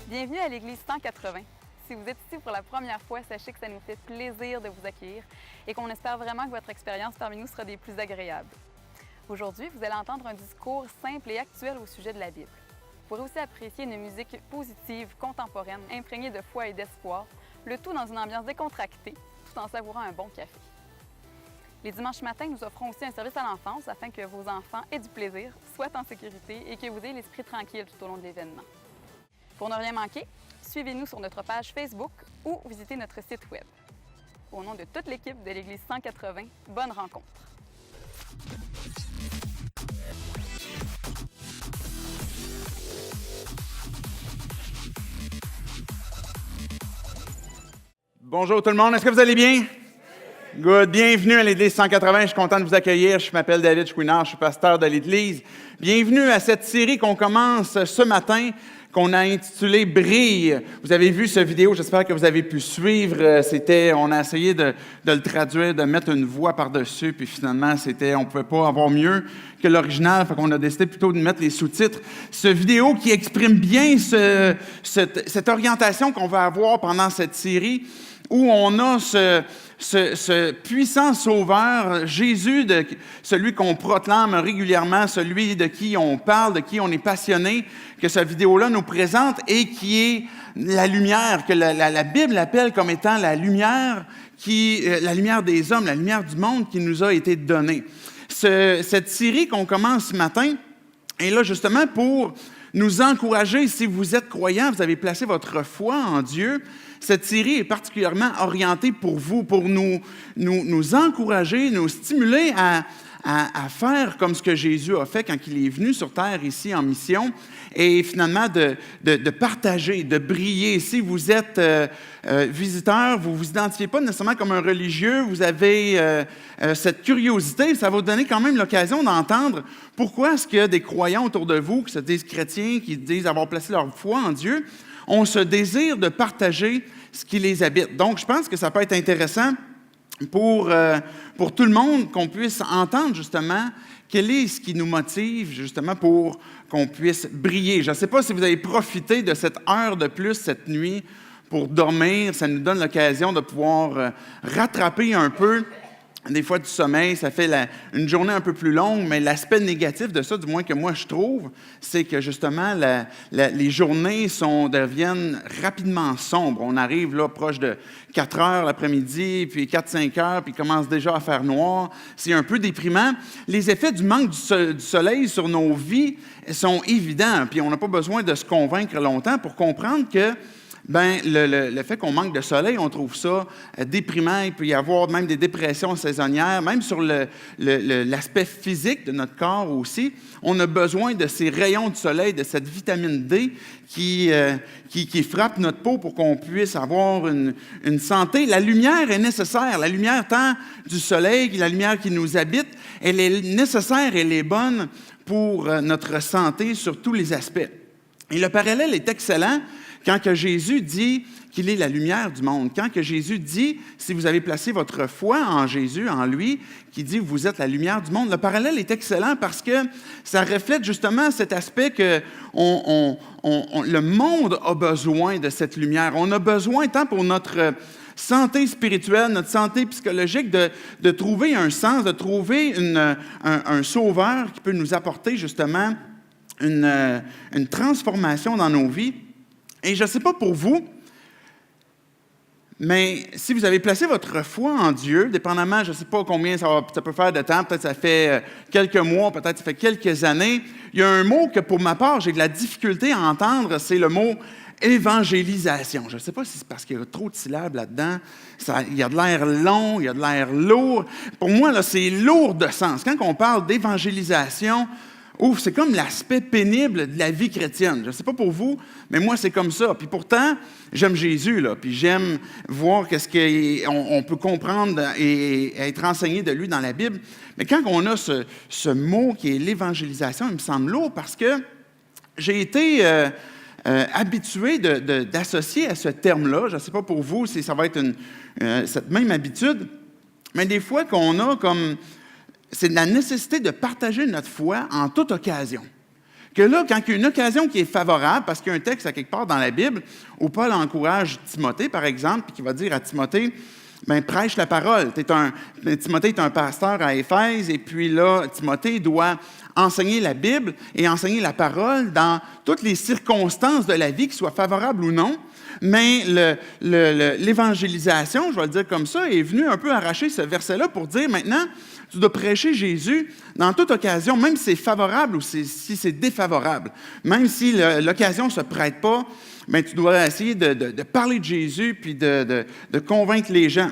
Bienvenue à l'Église 180. Si vous êtes ici pour la première fois, sachez que ça nous fait plaisir de vous accueillir et qu'on espère vraiment que votre expérience parmi nous sera des plus agréables. Aujourd'hui, vous allez entendre un discours simple et actuel au sujet de la Bible. Vous pourrez aussi apprécier une musique positive, contemporaine, imprégnée de foi et d'espoir, le tout dans une ambiance décontractée, tout en savourant un bon café. Les dimanches matins, nous offrons aussi un service à l'enfance afin que vos enfants aient du plaisir, soient en sécurité et que vous ayez l'esprit tranquille tout au long de l'événement. Pour ne rien manquer, suivez-nous sur notre page Facebook ou visitez notre site Web. Au nom de toute l'équipe de l'Église 180, bonne rencontre! Bonjour tout le monde, est-ce que vous allez bien? Good. Bienvenue à l'Église 180, je suis content de vous accueillir. Je m'appelle David Chouinard, je suis pasteur de l'Église. Bienvenue à cette série qu'on commence ce matin, qu'on a intitulée « Brille ». Vous avez vu cette vidéo, j'espère que vous avez pu suivre. On a essayé de le traduire, de mettre une voix par-dessus, puis finalement, on ne pouvait pas avoir mieux que l'original, fait qu'on a décidé plutôt de mettre les sous-titres. Cette vidéo qui exprime bien cette orientation qu'on va avoir pendant cette série, où on a ce puissant sauveur, Jésus, celui qu'on proclame régulièrement, celui de qui on parle, de qui on est passionné, que cette vidéo-là nous présente et qui est la lumière, que la Bible appelle comme étant la lumière des hommes, la lumière du monde qui nous a été donnée. Cette série qu'on commence ce matin est là justement pour nous encourager, si vous êtes croyant, vous avez placé votre foi en Dieu. Cette série est particulièrement orientée pour vous, pour nous encourager, nous stimuler à faire comme ce que Jésus a fait quand il est venu sur terre ici en mission et finalement de partager, de briller. Si vous êtes visiteur, vous ne vous identifiez pas nécessairement comme un religieux, vous avez cette curiosité, ça va vous donner quand même l'occasion d'entendre pourquoi est-ce qu'il y a des croyants autour de vous qui se disent chrétiens, qui disent avoir placé leur foi en Dieu, ont ce désir de partager ce qui les habite. Donc, je pense que ça peut être intéressant pour tout le monde qu'on puisse entendre justement quel est ce qui nous motive justement pour qu'on puisse briller. Je ne sais pas si vous avez profité de cette heure de plus cette nuit pour dormir. Ça nous donne l'occasion de pouvoir rattraper un peu des fois du sommeil, ça fait une journée un peu plus longue, mais l'aspect négatif de ça, du moins que moi je trouve, c'est que justement les journées deviennent rapidement sombres. On arrive là proche de 4 heures l'après-midi, puis 4-5 heures, puis il commence déjà à faire noir. C'est un peu déprimant. Les effets du manque du soleil sur nos vies sont évidents, puis on n'a pas besoin de se convaincre longtemps pour comprendre que le fait qu'on manque de soleil, on trouve ça déprimant. Il peut y avoir même des dépressions saisonnières, même sur l'aspect physique de notre corps aussi. On a besoin de ces rayons de soleil, de cette vitamine D qui frappe notre peau pour qu'on puisse avoir une santé. La lumière est nécessaire. La lumière tant du soleil, la lumière qui nous habite, elle est nécessaire, elle est bonne pour notre santé sur tous les aspects. Et le parallèle est excellent. Quand que Jésus dit qu'il est la lumière du monde, quand que Jésus dit, si vous avez placé votre foi en Jésus, en lui, qui dit vous êtes la lumière du monde, le parallèle est excellent parce que ça reflète justement cet aspect que le monde a besoin de cette lumière. On a besoin, tant pour notre santé spirituelle, notre santé psychologique, de trouver un sens, de trouver un sauveur qui peut nous apporter justement une transformation dans nos vies. Et je ne sais pas pour vous, mais si vous avez placé votre foi en Dieu, dépendamment, je ne sais pas combien ça peut faire de temps, peut-être ça fait quelques mois, peut-être ça fait quelques années, il y a un mot que pour ma part, j'ai de la difficulté à entendre, c'est le mot évangélisation. Je ne sais pas si c'est parce qu'il y a trop de syllabes là-dedans, il y a de l'air long, il y a de l'air lourd. Pour moi, là, c'est lourd de sens. Quand on parle d'évangélisation, c'est comme l'aspect pénible de la vie chrétienne. Je ne sais pas pour vous, mais moi, c'est comme ça. Puis pourtant, j'aime Jésus, là, puis j'aime voir qu'est-ce qu'on peut comprendre et être enseigné de lui dans la Bible. Mais quand on a ce mot qui est l'évangélisation, il me semble lourd parce que j'ai été habitué d'associer à ce terme-là. Je ne sais pas pour vous si ça va être cette même habitude, mais des fois qu'on a comme... C'est la nécessité de partager notre foi en toute occasion. Que là, quand il y a une occasion qui est favorable, parce qu'il y a un texte à quelque part dans la Bible où Paul encourage Timothée, par exemple, puis qui va dire à Timothée, ben, prêche la parole. Timothée est un pasteur à Éphèse, et puis là, Timothée doit enseigner la Bible et enseigner la parole dans toutes les circonstances de la vie, qu'elles soient favorables ou non. Mais l'évangélisation, je vais le dire comme ça, est venue un peu arracher ce verset-là pour dire maintenant, tu dois prêcher Jésus dans toute occasion, même si c'est favorable ou si c'est défavorable. Même si l'occasion ne se prête pas, bien, tu dois essayer de parler de Jésus puis de convaincre les gens.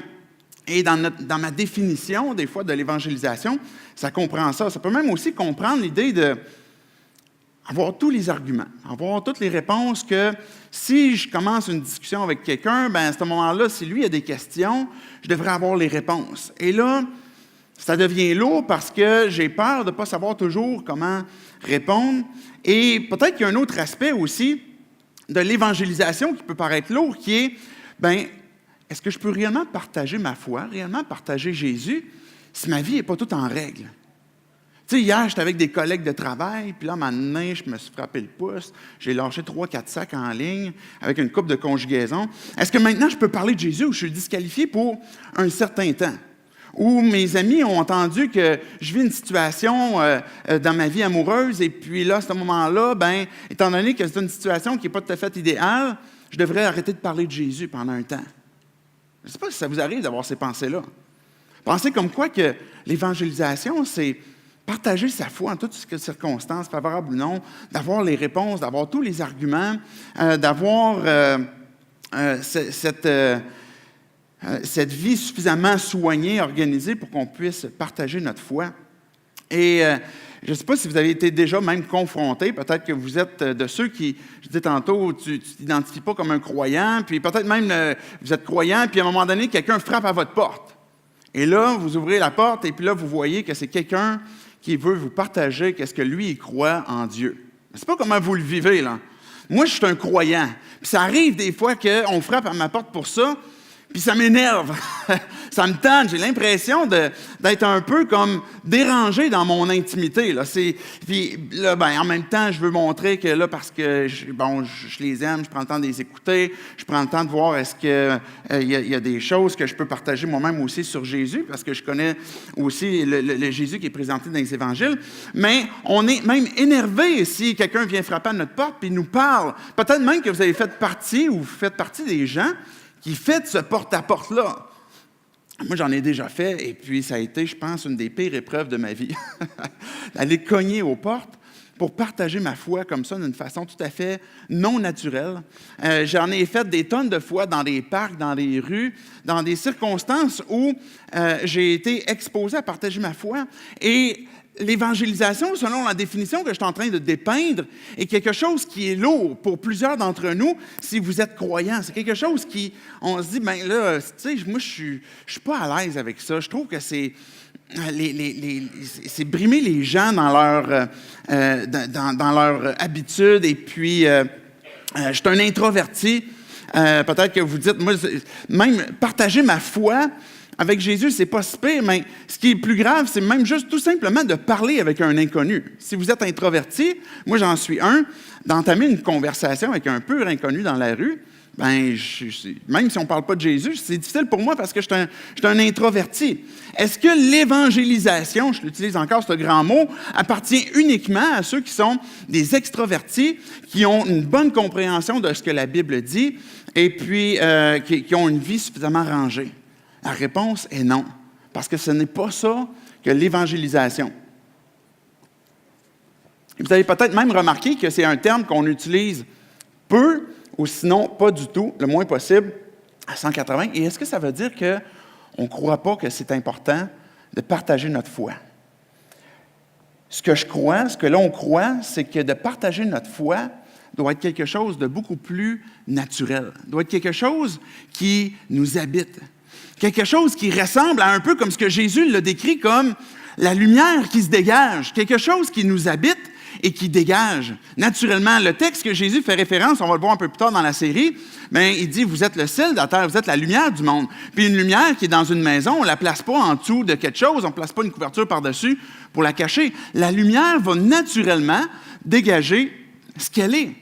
Et dans ma définition, des fois, de l'évangélisation, ça comprend ça. Ça peut même aussi comprendre l'idée d'avoir tous les arguments, avoir toutes les réponses que si je commence une discussion avec quelqu'un, bien, à ce moment-là, si lui a des questions, je devrais avoir les réponses. Et là, ça devient lourd parce que j'ai peur de ne pas savoir toujours comment répondre. Et peut-être qu'il y a un autre aspect aussi de l'évangélisation qui peut paraître lourd, qui est, bien, est-ce que je peux réellement partager ma foi, réellement partager Jésus, si ma vie n'est pas toute en règle? Tu sais, hier, j'étais avec des collègues de travail, puis là, à un moment donné, je me suis frappé le pouce, j'ai lâché 3-4 sacs en ligne avec une coupe de conjugaison. Est-ce que maintenant, je peux parler de Jésus ou je suis disqualifié pour un certain temps? Où mes amis ont entendu que je vis une situation dans ma vie amoureuse, et puis là, à ce moment-là, bien, étant donné que c'est une situation qui n'est pas tout à fait idéale, je devrais arrêter de parler de Jésus pendant un temps. Je ne sais pas si ça vous arrive d'avoir ces pensées-là. Pensez comme quoi que l'évangélisation, c'est partager sa foi en toutes circonstances, favorables ou non, d'avoir les réponses, d'avoir tous les arguments, d'avoir cette vie suffisamment soignée, organisée pour qu'on puisse partager notre foi. Et je ne sais pas si vous avez été déjà même confronté, peut-être que vous êtes de ceux qui, je disais tantôt, tu ne t'identifies pas comme un croyant, puis peut-être même vous êtes croyant, puis à un moment donné, quelqu'un frappe à votre porte. Et là, vous ouvrez la porte, et puis là, vous voyez que c'est quelqu'un qui veut vous partager qu'est-ce que lui, il croit en Dieu. Je ne sais pas comment vous le vivez, là. Moi, je suis un croyant. Puis ça arrive des fois qu'on frappe à ma porte pour ça, puis ça m'énerve, ça me tente, j'ai l'impression d'être un peu comme dérangé dans mon intimité. Là. Puis là, ben, en même temps, je veux montrer que là, parce que je les aime, je prends le temps de les écouter, je prends le temps de voir est-ce qu'il y a des choses que je peux partager moi-même aussi sur Jésus, parce que je connais aussi le Jésus qui est présenté dans les évangiles. Mais on est même énervé si quelqu'un vient frapper à notre porte puis nous parle. Peut-être même que vous avez fait partie ou vous faites partie des gens qui fait ce porte-à-porte-là. Moi, j'en ai déjà fait, et puis ça a été, je pense, une des pires épreuves de ma vie. D'aller cogner aux portes pour partager ma foi comme ça d'une façon tout à fait non naturelle. J'en ai fait des tonnes de fois dans des parcs, dans des rues, dans des circonstances où j'ai été exposé à partager ma foi. Et l'évangélisation, selon la définition que je suis en train de dépeindre, est quelque chose qui est lourd pour plusieurs d'entre nous si vous êtes croyants. C'est quelque chose qui, on se dit, bien là, tu sais, moi, je suis pas à l'aise avec ça. Je trouve que c'est brimer les gens dans leur habitude. Et puis, je suis un introverti. Peut-être que vous dites, moi, même partager ma foi avec Jésus, c'est pas si pire, mais ce qui est plus grave, c'est même juste tout simplement de parler avec un inconnu. Si vous êtes introverti, moi j'en suis un, d'entamer une conversation avec un pur inconnu dans la rue, ben, même si on ne parle pas de Jésus, c'est difficile pour moi parce que je suis un introverti. Est-ce que l'évangélisation, je l'utilise encore ce grand mot, appartient uniquement à ceux qui sont des extrovertis, qui ont une bonne compréhension de ce que la Bible dit et puis qui ont une vie suffisamment rangée? La réponse est non, parce que ce n'est pas ça que l'évangélisation. Vous avez peut-être même remarqué que c'est un terme qu'on utilise peu, ou sinon pas du tout, le moins possible, à 180. Et est-ce que ça veut dire qu'on ne croit pas que c'est important de partager notre foi? Ce que je crois, ce que l'on croit, c'est que de partager notre foi doit être quelque chose de beaucoup plus naturel, doit être quelque chose qui nous habite. Quelque chose qui ressemble à un peu comme ce que Jésus l'a décrit comme la lumière qui se dégage, quelque chose qui nous habite et qui dégage. Naturellement, le texte que Jésus fait référence, on va le voir un peu plus tard dans la série, bien, il dit, vous êtes le sel de la terre, vous êtes la lumière du monde. Puis une lumière qui est dans une maison, on ne la place pas en dessous de quelque chose, on ne place pas une couverture par-dessus pour la cacher. La lumière va naturellement dégager ce qu'elle est.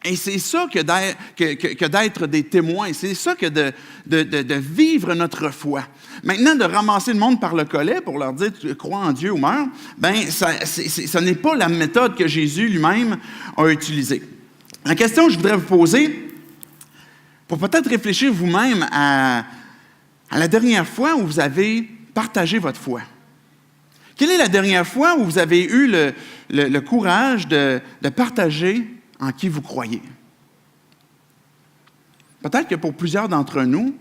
Et c'est ça que d'être des témoins, c'est ça que de vivre notre foi. Maintenant, de ramasser le monde par le collet pour leur dire « tu crois en Dieu ou meurs », bien, ce n'est pas la méthode que Jésus lui-même a utilisée. La question que je voudrais vous poser, pour peut-être réfléchir vous-même à la dernière fois où vous avez partagé votre foi. Quelle est la dernière fois où vous avez eu le courage de partager en qui vous croyez? Peut-être que pour plusieurs d'entre nous,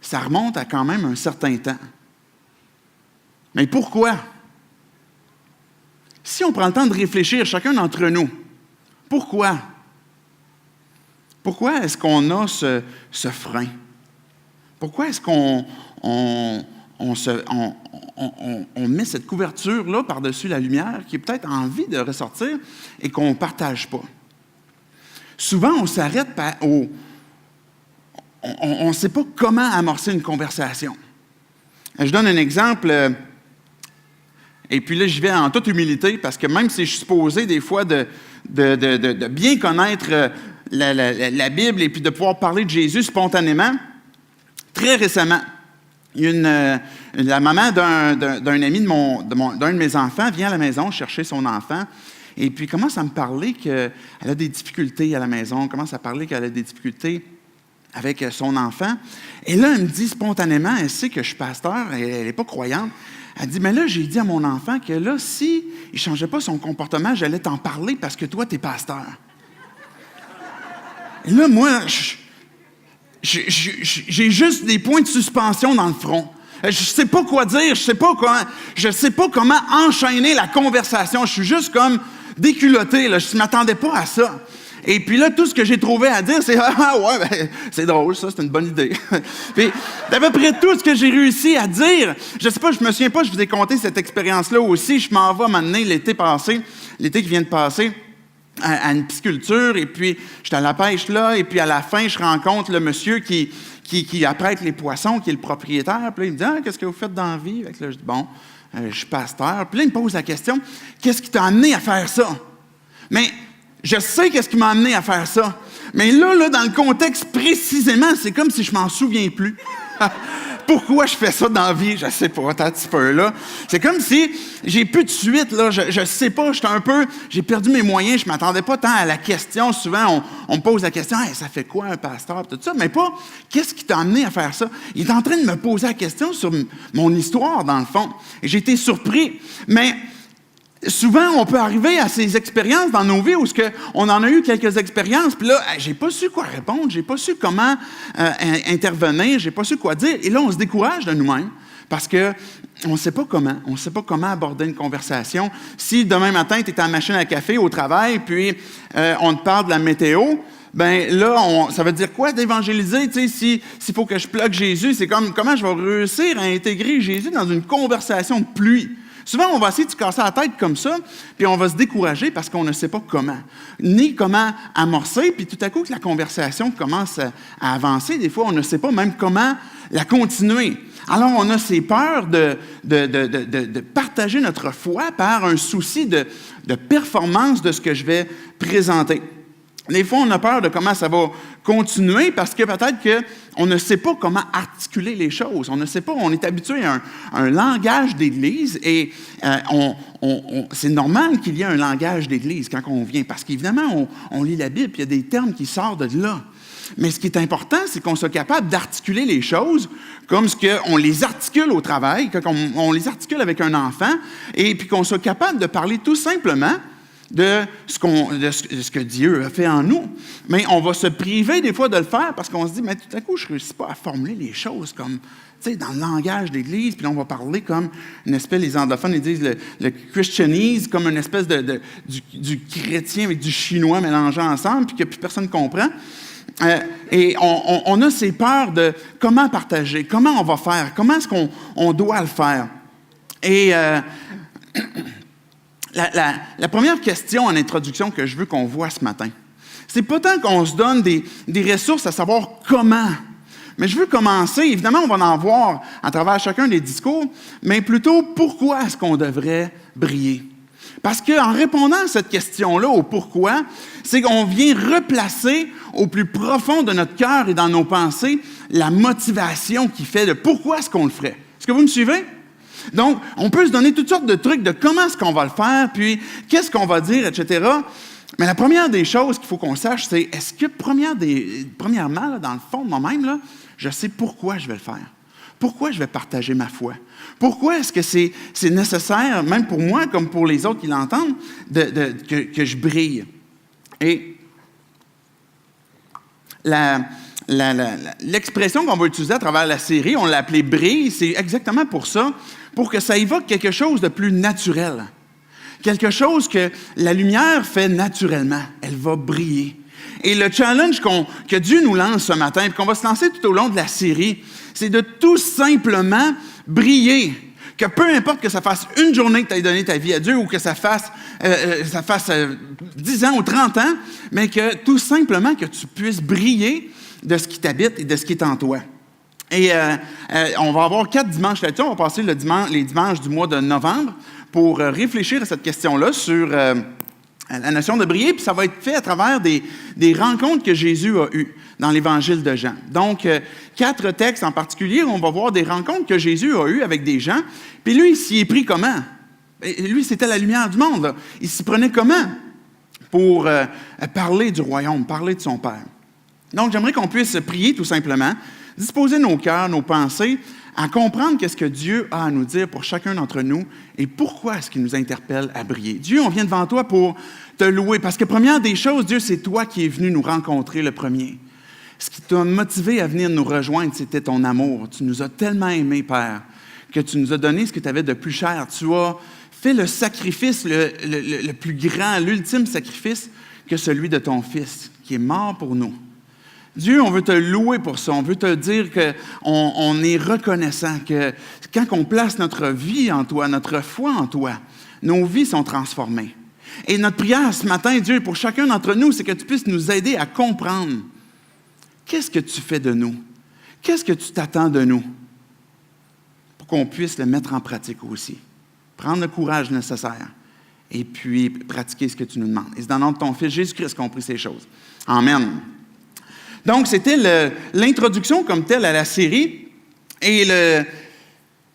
ça remonte à quand même un certain temps. Mais pourquoi? Si on prend le temps de réfléchir, chacun d'entre nous, pourquoi? Pourquoi est-ce qu'on a ce frein? Pourquoi est-ce qu'on met cette couverture-là par-dessus la lumière qui est peut-être envie de ressortir et qu'on ne partage pas? Souvent, on s'arrête on ne sait pas comment amorcer une conversation. Je donne un exemple, et puis là, j'y vais en toute humilité, parce que même si je suis supposé des fois de bien connaître la Bible et puis de pouvoir parler de Jésus spontanément, très récemment, la maman d'un ami d'un de mes enfants vient à la maison chercher son enfant. Et puis, commence à me parler qu'elle a des difficultés à la maison, commence à parler qu'elle a des difficultés avec son enfant. Et là, elle me dit spontanément, elle sait que je suis pasteur, elle n'est pas croyante. Elle dit, mais là, j'ai dit à mon enfant que là, s'il ne changeait pas son comportement, j'allais t'en parler parce que toi, tu es pasteur. Et là, moi, j'ai juste des points de suspension dans le front. Je ne sais pas quoi dire, je ne sais pas comment enchaîner la conversation. Je suis juste comme déculotté, là. Je ne m'attendais pas à ça. Et puis là, tout ce que j'ai trouvé à dire, c'est « Ah ouais, ben, c'est drôle, ça, c'est une bonne idée. » Puis d'à peu près tout ce que j'ai réussi à dire, je ne sais pas, je me souviens pas, je vous ai conté cette expérience-là aussi. Je m'en vais à m'amener l'été qui vient de passer, à une pisciculture, et puis j'étais à la pêche là, et puis à la fin, je rencontre le monsieur qui apprête les poissons, qui est le propriétaire. Puis là, il me dit « Ah, qu'est-ce que vous faites dans la vie? » Fait que là, je dis « Bon, je suis pasteur. » Puis là, il me pose la question « Qu'est-ce qui t'a amené à faire ça? » Mais je sais qu'est-ce qui m'a amené à faire ça. Mais là, dans le contexte précisément, c'est comme si je m'en souviens plus. Pourquoi je fais ça dans la vie? Je ne sais pas, un petit peu là. C'est comme si j'ai plus de suite, là. Je ne sais pas, j'ai perdu mes moyens, je ne m'attendais pas tant à la question. Souvent, on me pose la question, hey, ça fait quoi un pasteur? Tout ça, mais pas, qu'est-ce qui t'a amené à faire ça? Il est en train de me poser la question sur mon histoire, dans le fond. Et j'ai été surpris. Mais souvent, on peut arriver à ces expériences dans nos vies où on en a eu quelques expériences, puis là, j'ai pas su quoi répondre, j'ai pas su comment intervenir, j'ai pas su quoi dire. Et là, on se décourage de nous-mêmes parce que on ne sait pas comment aborder une conversation. Si demain matin, tu es à la machine à café au travail, puis on te parle de la météo, bien là, ça veut dire quoi d'évangéliser? Tu sais, s'il faut que je plug Jésus, c'est comme comment je vais réussir à intégrer Jésus dans une conversation de pluie? Souvent, on va essayer de se casser la tête comme ça, puis on va se décourager parce qu'on ne sait pas comment, ni comment amorcer, puis tout à coup que la conversation commence à avancer. Des fois, on ne sait pas même comment la continuer. Alors, on a ces peurs de partager notre foi par un souci de performance de ce que je vais présenter. Des fois, on a peur de comment ça va continuer parce que peut-être qu'on ne sait pas comment articuler les choses. On ne sait pas, on est habitué à un langage d'Église et c'est normal qu'il y ait un langage d'Église quand on vient parce qu'évidemment, on lit la Bible et il y a des termes qui sortent de là. Mais ce qui est important, c'est qu'on soit capable d'articuler les choses comme ce qu'on les articule au travail, qu'on les articule avec un enfant et puis qu'on soit capable de parler tout simplement de ce que Dieu a fait en nous. Mais on va se priver des fois de le faire parce qu'on se dit, mais tout à coup, je ne réussis pas à formuler les choses comme, tu sais, dans le langage d'Église, puis là, on va parler comme une espèce, les anglophones, ils disent le Christianese, comme une espèce du chrétien avec du chinois mélangé ensemble, puis que plus personne ne comprend. Et on a ces peurs de comment partager, comment on va faire, comment est-ce qu'on doit le faire. Et la première question en introduction que je veux qu'on voit ce matin, c'est pas tant qu'on se donne des ressources à savoir comment, mais je veux commencer, évidemment, on va en voir à travers chacun des discours, mais plutôt pourquoi est-ce qu'on devrait briller? Parce qu'en répondant à cette question-là, au pourquoi, c'est qu'on vient replacer au plus profond de notre cœur et dans nos pensées la motivation qui fait de pourquoi est-ce qu'on le ferait. Est-ce que vous me suivez? Donc, on peut se donner toutes sortes de trucs de comment est-ce qu'on va le faire, puis qu'est-ce qu'on va dire, etc. Mais la première des choses qu'il faut qu'on sache, c'est est-ce que, premièrement, là, dans le fond de moi-même, là, je sais pourquoi je vais le faire. Pourquoi je vais partager ma foi? Pourquoi est-ce que c'est nécessaire, même pour moi comme pour les autres qui l'entendent, que je brille? Et l'expression qu'on va utiliser à travers la série, on l'a appelée « brille », c'est exactement pour ça, pour que ça évoque quelque chose de plus naturel. Quelque chose que la lumière fait naturellement. Elle va briller. Et le challenge que Dieu nous lance ce matin, et qu'on va se lancer tout au long de la série, c'est de tout simplement briller. Que peu importe que ça fasse une journée que tu aies donné ta vie à Dieu ou que ça fasse 10 ans ou 30 ans, mais que tout simplement que tu puisses briller de ce qui t'habite et de ce qui est en toi. Et on va avoir 4 dimanches là-dessus. On va passer les dimanches du mois de novembre pour réfléchir à cette question-là sur la notion de briller, puis ça va être fait à travers des rencontres que Jésus a eues dans l'Évangile de Jean. Donc, 4 textes en particulier, où on va voir des rencontres que Jésus a eues avec des gens, puis lui, il s'y est pris comment? Et lui, c'était la lumière du monde, là. Il s'y prenait comment? Pour parler du royaume, parler de son Père. Donc, j'aimerais qu'on puisse prier tout simplement, disposer nos cœurs, nos pensées, à comprendre qu'est-ce que Dieu a à nous dire pour chacun d'entre nous et pourquoi est-ce qu'il nous interpelle à briller. Dieu, on vient devant toi pour te louer, parce que première des choses, Dieu, c'est toi qui es venu nous rencontrer le premier. Ce qui t'a motivé à venir nous rejoindre, c'était ton amour. Tu nous as tellement aimés, Père, que tu nous as donné ce que tu avais de plus cher. Tu as fait le sacrifice le plus grand, l'ultime sacrifice que celui de ton Fils, qui est mort pour nous. Dieu, on veut te louer pour ça. On veut te dire qu'on est reconnaissant, que quand on place notre vie en toi, notre foi en toi, nos vies sont transformées. Et notre prière ce matin, Dieu, pour chacun d'entre nous, c'est que tu puisses nous aider à comprendre qu'est-ce que tu fais de nous, qu'est-ce que tu t'attends de nous, pour qu'on puisse le mettre en pratique aussi. Prendre le courage nécessaire et puis pratiquer ce que tu nous demandes. Et c'est dans le nom de ton Fils Jésus-Christ qu'on prie ces choses. Amen. Donc, c'était l'introduction comme telle à la série. Et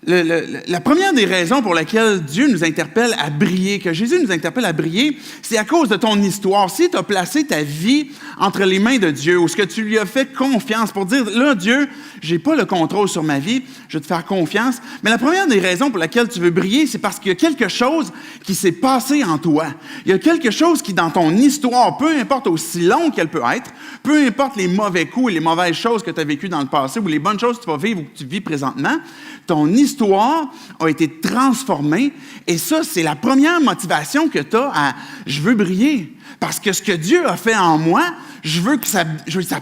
la première des raisons pour laquelle Dieu nous interpelle à briller, que Jésus nous interpelle à briller, c'est à cause de ton histoire. Si tu as placé ta vie entre les mains de Dieu, ou ce que tu lui as fait confiance pour dire, là, Dieu, je n'ai pas le contrôle sur ma vie, je vais te faire confiance. Mais la première des raisons pour laquelle tu veux briller, c'est parce qu'il y a quelque chose qui s'est passé en toi. Il y a quelque chose qui, dans ton histoire, peu importe aussi longue qu'elle peut être, peu importe les mauvais coups et les mauvaises choses que tu as vécues dans le passé, ou les bonnes choses que tu vas vivre ou que tu vis présentement, ton histoire a été transformée. Et ça, c'est la première motivation que tu as à « je veux briller ». Parce que ce que Dieu a fait en moi, je veux que ça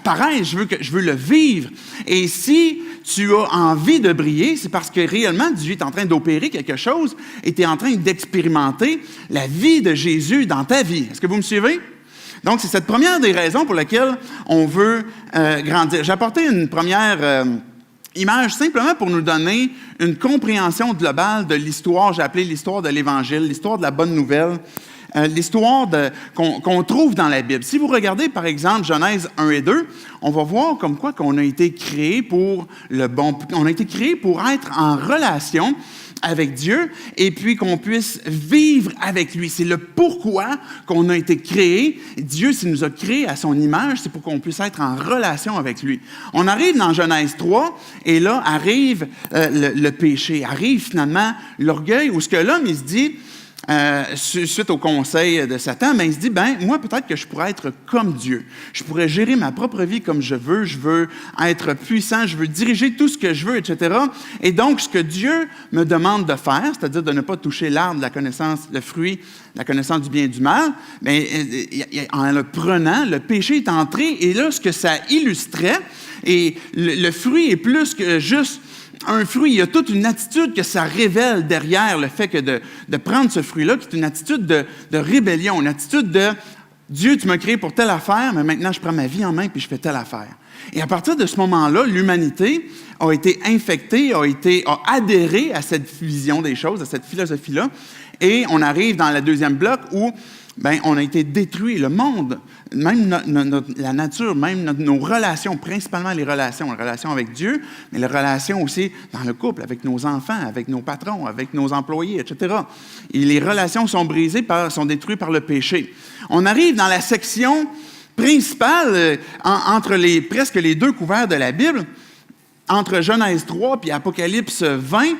paraisse, je veux le vivre. Et si tu as envie de briller, c'est parce que réellement, Dieu est en train d'opérer quelque chose et tu es en train d'expérimenter la vie de Jésus dans ta vie. Est-ce que vous me suivez? Donc, c'est cette première des raisons pour laquelle on veut grandir. J'ai apporté une première image simplement pour nous donner une compréhension globale de l'histoire. J'ai appelé l'histoire de l'Évangile, l'histoire de la bonne nouvelle. L'histoire qu'on trouve dans la Bible. Si vous regardez, par exemple, Genèse 1 et 2, on va voir comme quoi qu'on a été créé pour le bon. On a été créé pour être en relation avec Dieu et puis qu'on puisse vivre avec lui. C'est le pourquoi qu'on a été créé. Dieu, s'il nous a créés à son image, c'est pour qu'on puisse être en relation avec lui. On arrive dans Genèse 3 et là arrive le péché, arrive finalement l'orgueil où ce que l'homme, il se dit, suite au conseil de Satan, il se dit, moi, peut-être que je pourrais être comme Dieu. Je pourrais gérer ma propre vie comme je veux être puissant, je veux diriger tout ce que je veux, etc. Et donc, ce que Dieu me demande de faire, c'est-à-dire de ne pas toucher l'arbre de la connaissance, le fruit, la connaissance du bien et du mal, en le prenant, le péché est entré, et là, ce que ça illustrait, et le fruit est plus que juste un fruit, il y a toute une attitude que ça révèle derrière le fait que de prendre ce fruit-là, qui est une attitude de rébellion, une attitude de « Dieu, tu m'as créé pour telle affaire, mais maintenant je prends ma vie en main puis je fais telle affaire ». Et à partir de ce moment-là, l'humanité a été infectée, a adhéré à cette vision des choses, à cette philosophie-là, et on arrive dans le deuxième bloc où on a été détruit. Le monde, même la nature, même nos relations, principalement les relations avec Dieu, mais les relations aussi dans le couple, avec nos enfants, avec nos patrons, avec nos employés, etc. Et les relations sont brisées, sont détruites par le péché. On arrive dans la section principale, entre presque les deux couverts de la Bible, entre Genèse 3 et Apocalypse 20,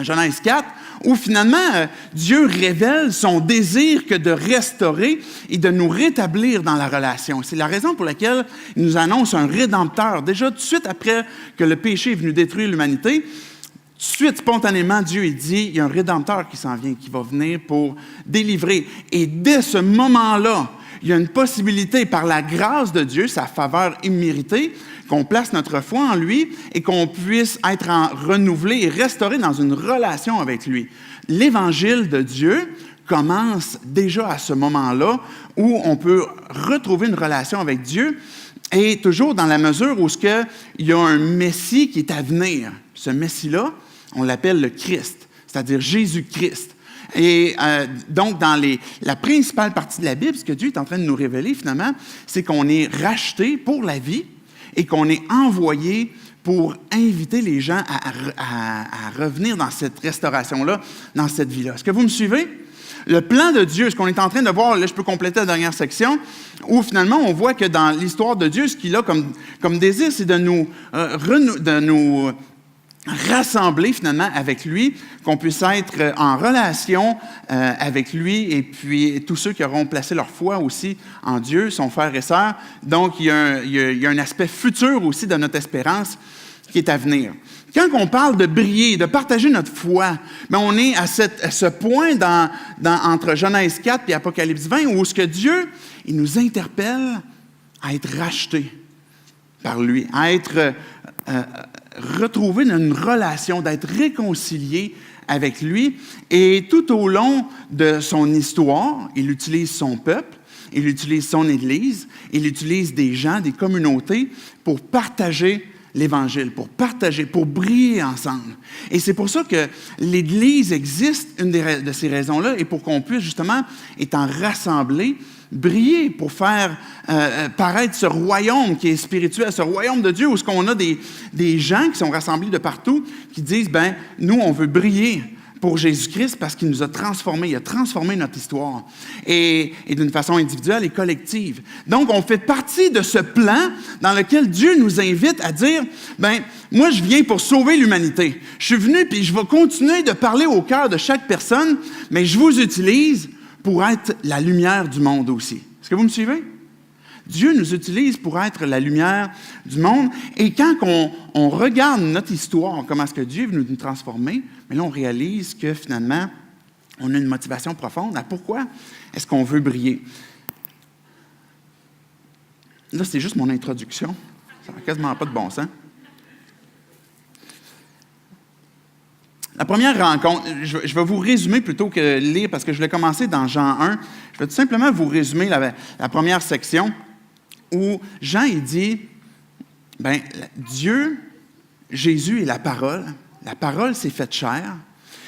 Genèse 4, où finalement, Dieu révèle son désir que de restaurer et de nous rétablir dans la relation. C'est la raison pour laquelle il nous annonce un rédempteur. Déjà, tout de suite après que le péché est venu détruire l'humanité, tout de suite, spontanément, Dieu dit, il y a un rédempteur qui s'en vient, qui va venir pour délivrer. Et dès ce moment-là, il y a une possibilité, par la grâce de Dieu, sa faveur imméritée, qu'on place notre foi en lui et qu'on puisse être renouvelé et restauré dans une relation avec lui. L'Évangile de Dieu commence déjà à ce moment-là où on peut retrouver une relation avec Dieu et toujours dans la mesure où il y a un Messie qui est à venir. Ce Messie-là, on l'appelle le Christ, c'est-à-dire Jésus-Christ. Et donc, dans la principale partie de la Bible, ce que Dieu est en train de nous révéler, finalement, c'est qu'on est racheté pour la vie et qu'on est envoyé pour inviter les gens à revenir dans cette restauration-là, dans cette vie-là. Est-ce que vous me suivez? Le plan de Dieu, ce qu'on est en train de voir, là, je peux compléter la dernière section, où finalement, on voit que dans l'histoire de Dieu, ce qu'il a comme désir, c'est de nous rassembler finalement avec lui, qu'on puisse être en relation avec lui et puis tous ceux qui auront placé leur foi aussi en Dieu, son frère et sœurs. Donc, il y a un aspect futur aussi de notre espérance qui est à venir. Quand on parle de briller, de partager notre foi, on est à ce point entre Genèse 4 et Apocalypse 20 où ce que Dieu, il nous interpelle à être rachetés par lui, à être retrouver une relation, d'être réconcilié avec lui. Et tout au long de son histoire, il utilise son peuple, il utilise son Église, il utilise des gens, des communautés pour partager l'Évangile, pour briller ensemble. Et c'est pour ça que l'Église existe, une de ces raisons-là, et pour qu'on puisse justement, étant rassemblés, briller pour faire paraître ce royaume qui est spirituel, ce royaume de Dieu où on a des gens qui sont rassemblés de partout qui disent, nous, on veut briller pour Jésus-Christ parce qu'il nous a transformés, il a transformé notre histoire et d'une façon individuelle et collective. Donc, on fait partie de ce plan dans lequel Dieu nous invite à dire, moi, je viens pour sauver l'humanité. Je suis venu puis je vais continuer de parler au cœur de chaque personne, mais je vous utilise pour être la lumière du monde aussi. Est-ce que vous me suivez? Dieu nous utilise pour être la lumière du monde. Et quand on regarde notre histoire, comment est-ce que Dieu est venu nous transformer, mais là, on réalise que finalement, on a une motivation profonde à pourquoi est-ce qu'on veut briller. Là, c'est juste mon introduction. Ça n'a quasiment pas de bon sens. La première rencontre, je vais vous résumer plutôt que lire, parce que je l'ai commencé dans Jean 1. Je vais tout simplement vous résumer la première section où Jean, il dit, Dieu, Jésus est la parole. La parole s'est faite chair.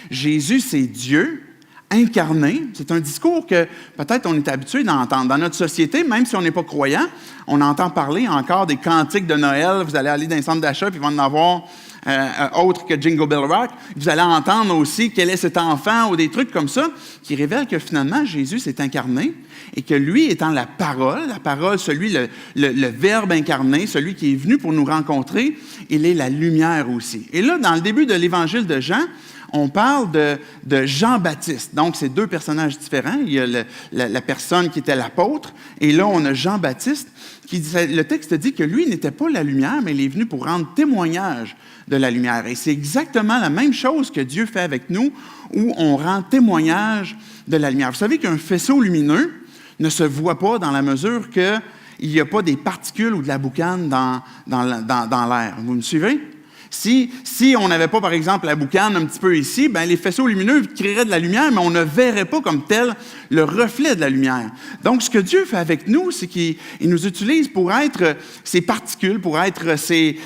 Jésus, c'est Dieu incarné. C'est un discours que peut-être on est habitué d'entendre. Dans notre société, même si on n'est pas croyant, on entend parler encore des cantiques de Noël. Vous allez aller dans un centre d'achat, puis il va en avoir autre que Jingle Bell Rock. Vous allez entendre aussi quel est cet enfant ou des trucs comme ça qui révèlent que finalement, Jésus s'est incarné et que lui étant la parole, celui, le Verbe incarné, celui qui est venu pour nous rencontrer, il est la lumière aussi. Et là, dans le début de l'Évangile de Jean, on parle de Jean-Baptiste. Donc, c'est deux personnages différents. Il y a la personne qui était l'apôtre, et là, on a Jean-Baptiste, le texte dit que lui n'était pas la lumière, mais il est venu pour rendre témoignage de la lumière. Et c'est exactement la même chose que Dieu fait avec nous, où on rend témoignage de la lumière. Vous savez qu'un faisceau lumineux ne se voit pas dans la mesure qu'il n'y a pas des particules ou de la boucane dans l'air. Vous me suivez? Si on n'avait pas, par exemple, la boucane un petit peu ici, ben les faisceaux lumineux créeraient de la lumière, mais on ne verrait pas comme tel le reflet de la lumière. Donc, ce que Dieu fait avec nous, c'est qu'il nous utilise pour être ces particules, pour être ces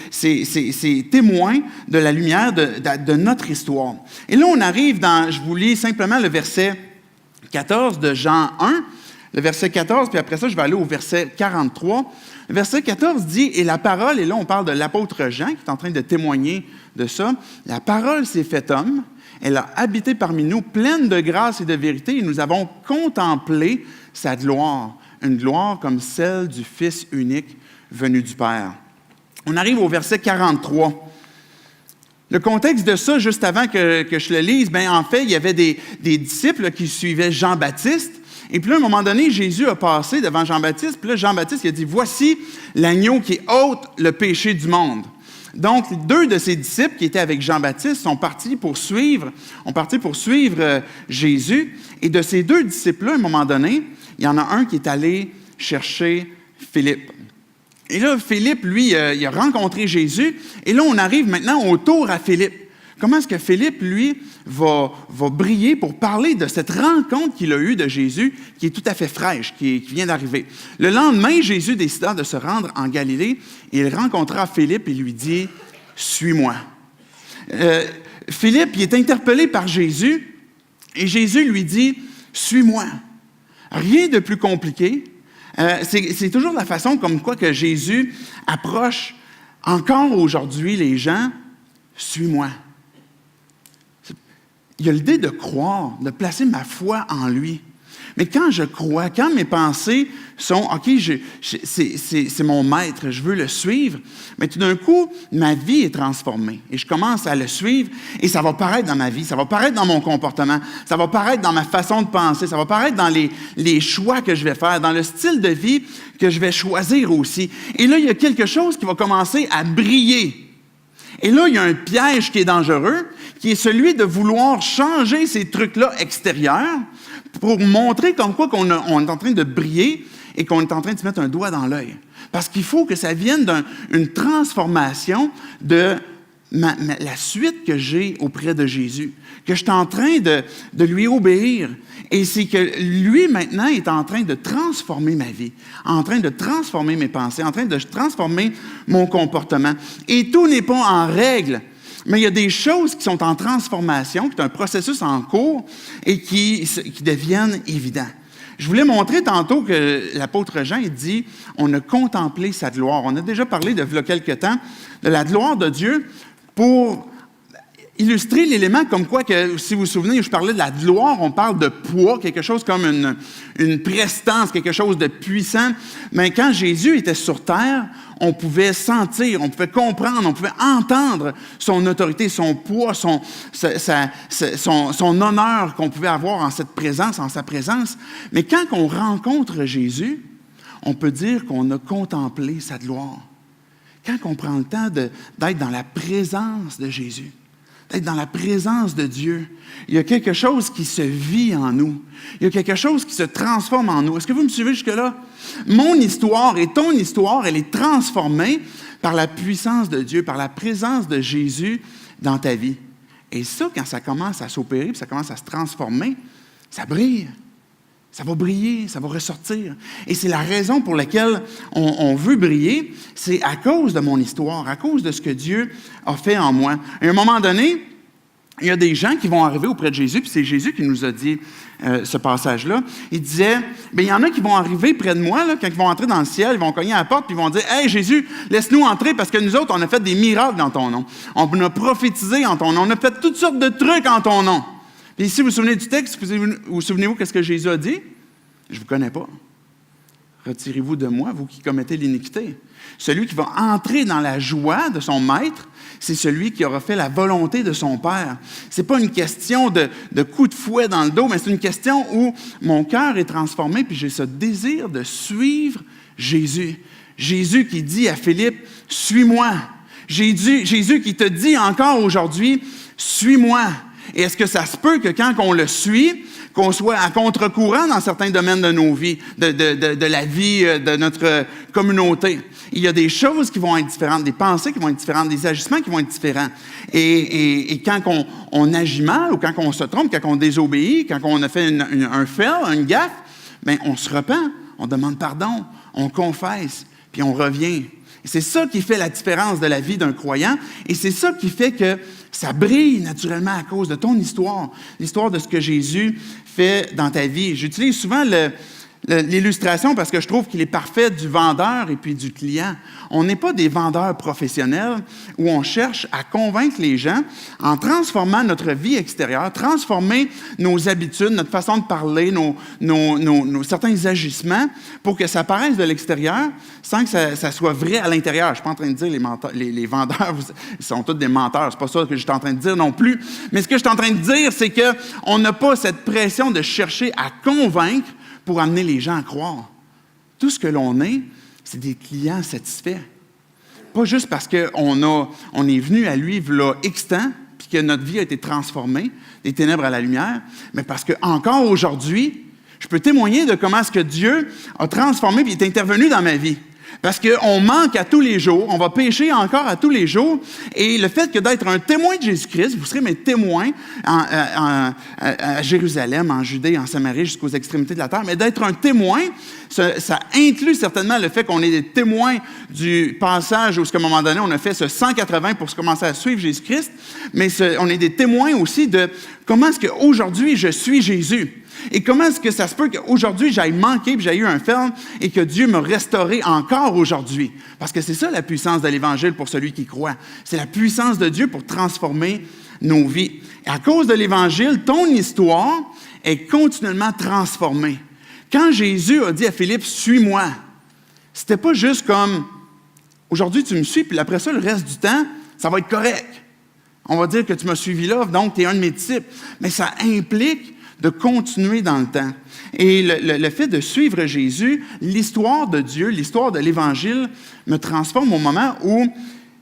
témoins de la lumière de notre histoire. Et là, on arrive je vous lis simplement le verset 14 de Jean 1, le verset 14, puis après ça, je vais aller au verset 43. Le verset 14 dit, « Et la parole », et là on parle de l'apôtre Jean qui est en train de témoigner de ça, « La parole s'est faite homme, elle a habité parmi nous, pleine de grâce et de vérité, et nous avons contemplé sa gloire, une gloire comme celle du Fils unique venu du Père. » On arrive au verset 43. Le contexte de ça, juste avant que je le lise, bien en fait, il y avait des disciples qui suivaient Jean-Baptiste. Et puis là, à un moment donné, Jésus a passé devant Jean-Baptiste. Puis là, Jean-Baptiste, il a dit, « Voici l'agneau qui ôte le péché du monde. » Donc, 2 de ses disciples qui étaient avec Jean-Baptiste ont parti pour suivre Jésus. Et de ces 2 disciples-là, à un moment donné, il y en a un qui est allé chercher Philippe. Et là, Philippe, lui, il a rencontré Jésus. Et là, on arrive maintenant au tour à Philippe. Comment est-ce que Philippe, lui, va briller pour parler de cette rencontre qu'il a eue de Jésus, qui est tout à fait fraîche, qui vient d'arriver. Le lendemain, Jésus décida de se rendre en Galilée et il rencontra Philippe et lui dit, « Suis-moi. » Philippe, il est interpellé par Jésus et Jésus lui dit, « Suis-moi. » Rien de plus compliqué. C'est toujours la façon comme quoi que Jésus approche encore aujourd'hui les gens, « Suis-moi. » Il y a l'idée de croire, de placer ma foi en lui. Mais quand je crois, quand mes pensées sont « OK, c'est mon maître, je veux le suivre », mais tout d'un coup, ma vie est transformée. Et je commence à le suivre et ça va paraître dans ma vie, ça va paraître dans mon comportement, ça va paraître dans ma façon de penser, ça va paraître dans les choix que je vais faire, dans le style de vie que je vais choisir aussi. Et là, il y a quelque chose qui va commencer à briller. Et là, il y a un piège qui est dangereux, qui est celui de vouloir changer ces trucs-là extérieurs pour montrer comme quoi on est en train de briller et qu'on est en train de se mettre un doigt dans l'œil. Parce qu'il faut que ça vienne d'une transformation de la suite que j'ai auprès de Jésus, que je suis en train de lui obéir. Et c'est que lui, maintenant, est en train de transformer ma vie, en train de transformer mes pensées, en train de transformer mon comportement. Et tout n'est pas en règle, mais il y a des choses qui sont en transformation, qui est un processus en cours et qui deviennent évidents. Je voulais montrer tantôt que l'apôtre Jean, il dit, on a contemplé sa gloire. On a déjà parlé de il y a quelque temps de la gloire de Dieu pour illustrer l'élément comme quoi, que, si vous vous souvenez, je parlais de la gloire, on parle de poids, quelque chose comme une prestance, quelque chose de puissant. Mais quand Jésus était sur terre, on pouvait sentir, on pouvait comprendre, on pouvait entendre son autorité, son poids, son honneur qu'on pouvait avoir en cette présence, en sa présence. Mais quand on rencontre Jésus, on peut dire qu'on a contemplé sa gloire. Quand on prend le temps d'être dans la présence de Jésus, d'être dans la présence de Dieu, il y a quelque chose qui se vit en nous. Il y a quelque chose qui se transforme en nous. Est-ce que vous me suivez jusque-là? Mon histoire et ton histoire, elle est transformée par la puissance de Dieu, par la présence de Jésus dans ta vie. Et ça, quand ça commence à s'opérer, puis ça commence à se transformer, ça brille. Ça va briller, ça va ressortir. Et c'est la raison pour laquelle on veut briller, c'est à cause de mon histoire, à cause de ce que Dieu a fait en moi. À un moment donné, il y a des gens qui vont arriver auprès de Jésus, puis c'est Jésus qui nous a dit ce passage-là. Il disait, bien, il y en a qui vont arriver près de moi, là, quand ils vont entrer dans le ciel, ils vont cogner à la porte, puis ils vont dire, « Hey, Jésus, laisse-nous entrer, parce que nous autres, on a fait des miracles dans ton nom. On a prophétisé en ton nom. On a fait toutes sortes de trucs en ton nom. » Puis si vous vous souvenez du texte, vous souvenez-vous qu'est-ce que Jésus a dit? Je ne vous connais pas. Retirez-vous de moi, vous qui commettez l'iniquité. Celui qui va entrer dans la joie de son maître, c'est celui qui aura fait la volonté de son Père. Ce n'est pas une question de coup de fouet dans le dos, mais c'est une question où mon cœur est transformé, puis j'ai ce désir de suivre Jésus. Jésus qui dit à Philippe, « Suis-moi ». Jésus qui te dit encore aujourd'hui, « Suis-moi ». Et est-ce que ça se peut que quand on le suit, qu'on soit à contre-courant dans certains domaines de nos vies, de la vie de notre communauté. Il y a des choses qui vont être différentes, des pensées qui vont être différentes, des agissements qui vont être différents. Et quand on agit mal ou quand on se trompe, quand on désobéit, quand on a fait un fail, une gaffe, bien, on se repent, on demande pardon, on confesse, puis on revient. Et c'est ça qui fait la différence de la vie d'un croyant et c'est ça qui fait que ça brille naturellement à cause de ton histoire, l'histoire de ce que Jésus fait dans ta vie. J'utilise souvent l'illustration parce que je trouve qu'il est parfait du vendeur et puis du client. On n'est pas des vendeurs professionnels où on cherche à convaincre les gens en transformant notre vie extérieure, transformer nos habitudes, notre façon de parler, nos certains agissements pour que ça paraisse de l'extérieur sans que ça soit vrai à l'intérieur. Je ne suis pas en train de dire les vendeurs, ils sont tous des menteurs. C'est pas ça que je suis en train de dire non plus. Mais ce que je suis en train de dire, c'est qu'on n'a pas cette pression de chercher à convaincre pour amener les gens à croire. Tout ce que l'on est, c'est des clients satisfaits. Pas juste parce qu'on est venu à lui v'là X temps, puis que notre vie a été transformée, des ténèbres à la lumière, mais parce qu'encore aujourd'hui, je peux témoigner de comment est-ce que Dieu a transformé et est intervenu dans ma vie. Parce qu'on manque à tous les jours, on va pécher encore à tous les jours, et le fait que d'être un témoin de Jésus-Christ, vous serez mes témoins à Jérusalem, en Judée, en Samarie, jusqu'aux extrémités de la terre, mais d'être un témoin, ça inclut certainement le fait qu'on est des témoins du passage où, à un moment donné, on a fait ce 180 pour commencer à suivre Jésus-Christ, mais on est des témoins aussi de comment est-ce qu'aujourd'hui je suis Jésus. Et comment est-ce que ça se peut qu'aujourd'hui, j'aille manquer, puis j'ai eu un ferme, et que Dieu me restaurer encore aujourd'hui? Parce que c'est ça la puissance de l'Évangile pour celui qui croit. C'est la puissance de Dieu pour transformer nos vies. Et à cause de l'Évangile, ton histoire est continuellement transformée. Quand Jésus a dit à Philippe, « Suis-moi », c'était pas juste comme, « Aujourd'hui, tu me suis, puis après ça, le reste du temps, ça va être correct. On va dire que tu m'as suivi là, donc tu es un de mes disciples. » Mais ça implique de continuer dans le temps. Et le fait de suivre Jésus, l'histoire de Dieu, l'histoire de l'Évangile me transforme au moment où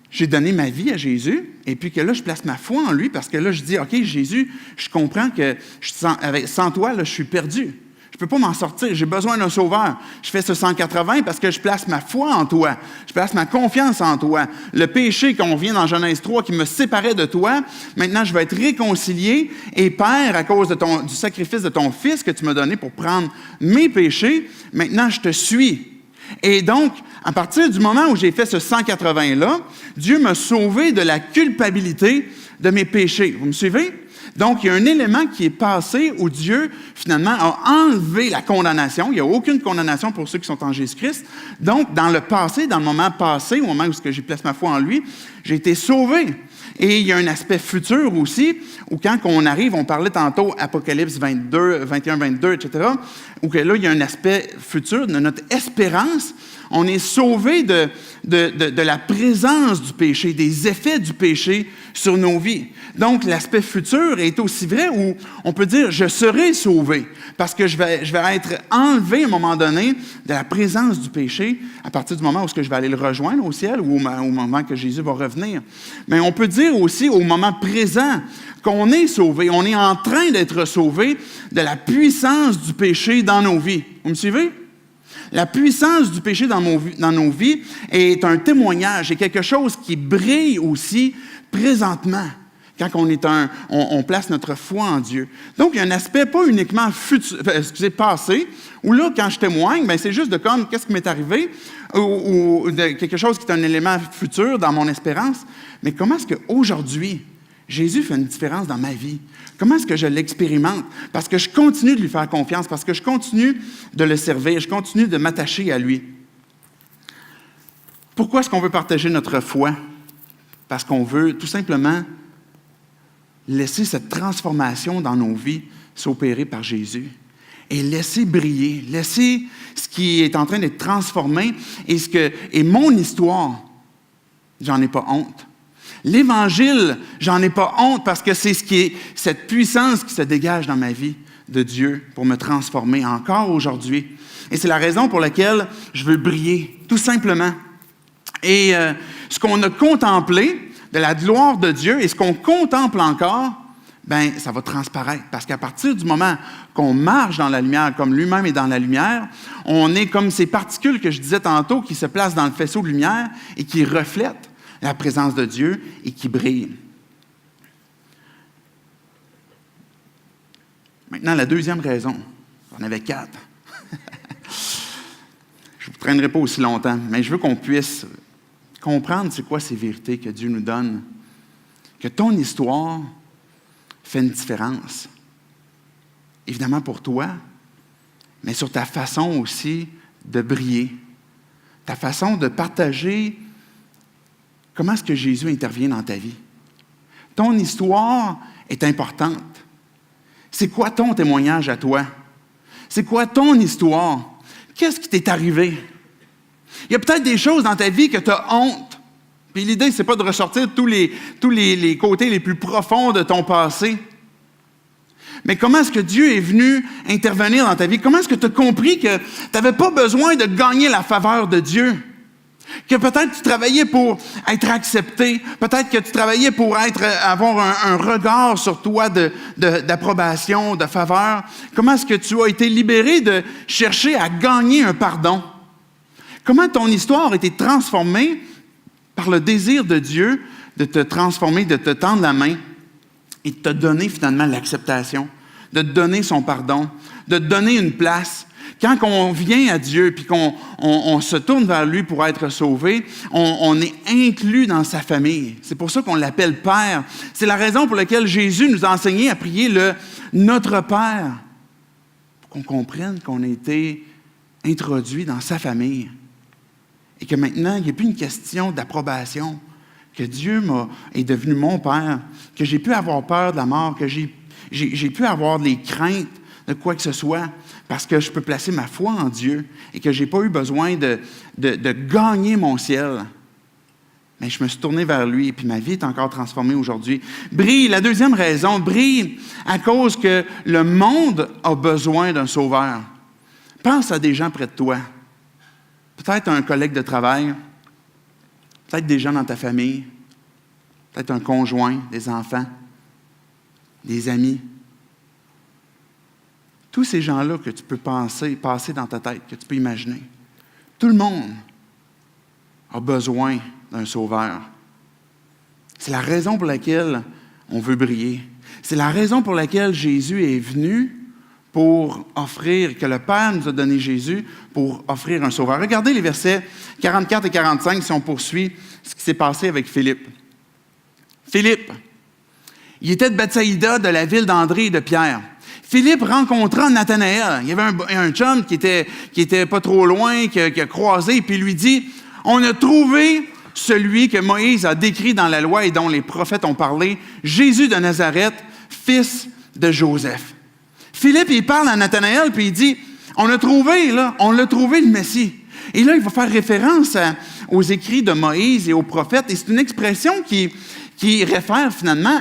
j'ai donné ma vie à Jésus et puis que là, je place ma foi en lui parce que là, je dis, OK, Jésus, je comprends que sans toi, là, je suis perdu. Je ne peux pas m'en sortir. J'ai besoin d'un sauveur. Je fais ce 180 parce que je place ma foi en toi. Je place ma confiance en toi. Le péché qu'on vient dans Genèse 3 qui me séparait de toi, maintenant, je vais être réconcilié et Père, à cause du sacrifice de ton Fils que tu m'as donné pour prendre mes péchés, maintenant, je te suis. Et donc, à partir du moment où j'ai fait ce 180-là, Dieu m'a sauvé de la culpabilité de mes péchés. Vous me suivez? Donc, il y a un élément qui est passé où Dieu, finalement, a enlevé la condamnation. Il n'y a aucune condamnation pour ceux qui sont en Jésus-Christ. Donc, dans le passé, dans le moment passé, au moment où j'ai placé ma foi en lui, j'ai été sauvé. Et il y a un aspect futur aussi, où quand on arrive, on parlait tantôt Apocalypse 22, 21, 22, etc., où que là, il y a un aspect futur de notre espérance. On est sauvé de la présence du péché, des effets du péché sur nos vies. Donc, l'aspect futur est aussi vrai où on peut dire « je serai sauvé » parce que je vais être enlevé à un moment donné de la présence du péché à partir du moment où je vais aller le rejoindre au ciel ou au moment que Jésus va revenir. Mais on peut dire aussi au moment présent qu'on est sauvé, on est en train d'être sauvé de la puissance du péché dans nos vies. Vous me suivez? La puissance du péché dans nos vies est un témoignage, est quelque chose qui brille aussi présentement quand on place notre foi en Dieu. Donc, il y a un aspect pas uniquement passé, où là, quand je témoigne, bien, c'est juste de comme qu'est-ce qui m'est arrivé, ou de quelque chose qui est un élément futur dans mon espérance, mais comment est-ce qu'aujourd'hui, Jésus fait une différence dans ma vie? Comment est-ce que je l'expérimente? Parce que je continue de lui faire confiance, parce que je continue de le servir, je continue de m'attacher à lui. Pourquoi est-ce qu'on veut partager notre foi? Parce qu'on veut tout simplement laisser cette transformation dans nos vies s'opérer par Jésus et laisser briller, laisser ce qui est en train d'être transformé et mon histoire, j'en ai pas honte. L'Évangile, j'en ai pas honte parce que c'est cette puissance qui se dégage dans ma vie de Dieu pour me transformer encore aujourd'hui. Et c'est la raison pour laquelle je veux briller, tout simplement. Et ce qu'on a contemplé de la gloire de Dieu et ce qu'on contemple encore, ben ça va transparaître. Parce qu'à partir du moment qu'on marche dans la lumière, comme lui-même est dans la lumière, on est comme ces particules que je disais tantôt qui se placent dans le faisceau de lumière et qui reflètent la présence de Dieu et qui brillent. Maintenant, la deuxième raison, j'en avais 4. Je ne vous traînerai pas aussi longtemps, mais je veux qu'on puisse comprendre c'est quoi ces vérités que Dieu nous donne. Que ton histoire fait une différence. Évidemment pour toi, mais sur ta façon aussi de briller. Ta façon de partager comment est-ce que Jésus intervient dans ta vie. Ton histoire est importante. C'est quoi ton témoignage à toi? C'est quoi ton histoire? Qu'est-ce qui t'est arrivé? Il y a peut-être des choses dans ta vie que tu as honte. Puis l'idée, ce n'est pas de ressortir tous les côtés les plus profonds de ton passé. Mais comment est-ce que Dieu est venu intervenir dans ta vie? Comment est-ce que tu as compris que tu n'avais pas besoin de gagner la faveur de Dieu? Que peut-être tu travaillais pour être accepté, peut-être que tu travaillais pour avoir un regard sur toi d'approbation, de faveur. Comment est-ce que tu as été libéré de chercher à gagner un pardon? Comment ton histoire a été transformée par le désir de Dieu de te transformer, de te tendre la main et de te donner finalement l'acceptation, de te donner son pardon, de te donner une place. Quand on vient à Dieu et qu'on se tourne vers lui pour être sauvé, on est inclus dans sa famille. C'est pour ça qu'on l'appelle Père. C'est la raison pour laquelle Jésus nous a enseigné à prier le « Notre Père », pour qu'on comprenne qu'on a été introduit dans sa famille et que maintenant, il n'y a plus une question d'approbation, que Dieu est devenu mon Père, que j'ai pu avoir peur de la mort, que j'ai pu avoir des craintes de quoi que ce soit, parce que je peux placer ma foi en Dieu et que je n'ai pas eu besoin de gagner mon ciel. Mais je me suis tourné vers lui et puis ma vie est encore transformée aujourd'hui. Brille, la deuxième raison, brille à cause que le monde a besoin d'un sauveur. Pense à des gens près de toi. Peut-être un collègue de travail, peut-être des gens dans ta famille, peut-être un conjoint, des enfants, des amis. Tous ces gens-là que tu peux passer dans ta tête, que tu peux imaginer. Tout le monde a besoin d'un sauveur. C'est la raison pour laquelle on veut briller. C'est la raison pour laquelle Jésus est venu pour offrir, que le Père nous a donné Jésus pour offrir un sauveur. Regardez les versets 44 et 45 si on poursuit ce qui s'est passé avec Philippe. Philippe, il était de Bethsaïda, de la ville d'André et de Pierre. Philippe rencontra Nathanaël. Il y avait un chum qui était pas trop loin, qui a croisé, puis il lui dit « On a trouvé celui que Moïse a décrit dans la loi et dont les prophètes ont parlé, Jésus de Nazareth, fils de Joseph. » Philippe, il parle à Nathanaël, puis il dit « On l'a trouvé le Messie. » Et là, il va faire référence aux écrits de Moïse et aux prophètes, et c'est une expression qui réfère finalement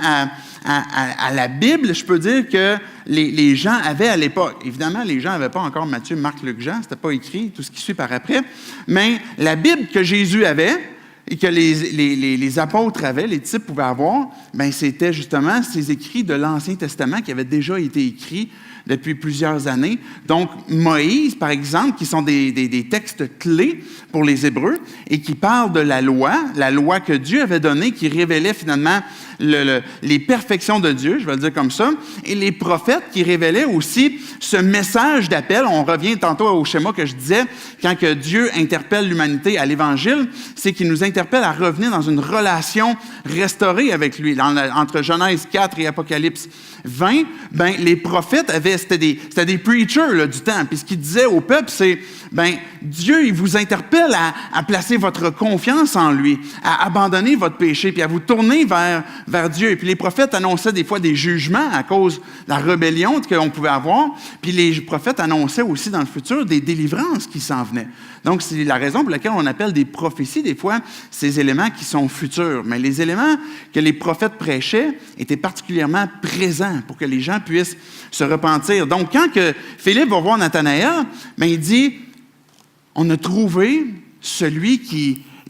à la Bible, je peux dire que les gens avaient à l'époque. Évidemment, les gens n'avaient pas encore Matthieu, Marc, Luc, Jean, c'était pas écrit, tout ce qui suit par après. Mais la Bible que Jésus avait et que les apôtres avaient, les disciples pouvaient avoir, bien, c'était justement ces écrits de l'Ancien Testament qui avaient déjà été écrits depuis plusieurs années. Donc, Moïse, par exemple, qui sont des textes clés pour les Hébreux et qui parlent de la loi que Dieu avait donnée, qui révélait finalement les perfections de Dieu, je vais le dire comme ça, et les prophètes qui révélaient aussi ce message d'appel. On revient tantôt au schéma que je disais, quand que Dieu interpelle l'humanité à l'Évangile, c'est qu'il nous interpelle à revenir dans une relation restaurée avec lui. Entre Genèse 4 et Apocalypse 20, ben, les prophètes c'était des preachers là, du temps. Puis ce qu'ils disaient au peuple, c'est, ben, Dieu, il vous interpelle à placer votre confiance en lui, à abandonner votre péché, puis à vous tourner vers Dieu. Et puis les prophètes annonçaient des fois des jugements à cause de la rébellion qu'on pouvait avoir. Puis les prophètes annonçaient aussi dans le futur des délivrances qui s'en venaient. Donc, c'est la raison pour laquelle on appelle des prophéties, des fois, ces éléments qui sont futurs. Mais les éléments que les prophètes prêchaient étaient particulièrement présents pour que les gens puissent se repentir. Donc, quand que Philippe va voir Nathanaël, bien, il dit, on a trouvé celui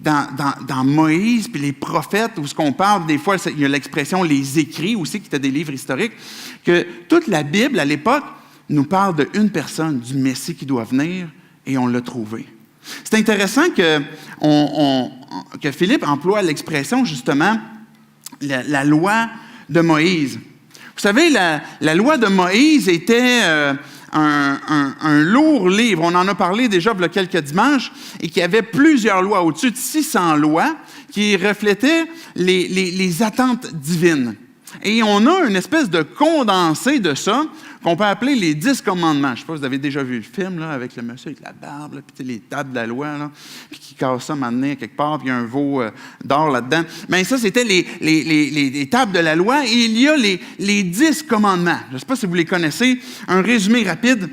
dans Moïse puis les prophètes, où ce qu'on parle, des fois, il y a l'expression « les écrits » aussi, qui étaient des livres historiques, que toute la Bible, à l'époque, nous parle d'une personne, du Messie qui doit venir, et on l'a trouvé. C'est intéressant que Philippe emploie l'expression, justement, la loi de Moïse. Vous savez, la loi de Moïse était un lourd livre. On en a parlé déjà il y a quelques dimanches, et qui avait plusieurs lois, au-dessus de 600 lois, qui reflétaient les attentes divines. Et on a une espèce de condensé de ça, qu'on peut appeler les 10 commandements. Je ne sais pas si vous avez déjà vu le film là, avec le monsieur avec la barbe, là, puis les tables de la loi, là, puis qui casse ça maintenant quelque part, puis il y a un veau d'or là-dedans. Mais ça, c'était les tables de la loi, et il y a les 10 commandements. Je ne sais pas si vous les connaissez. Un résumé rapide.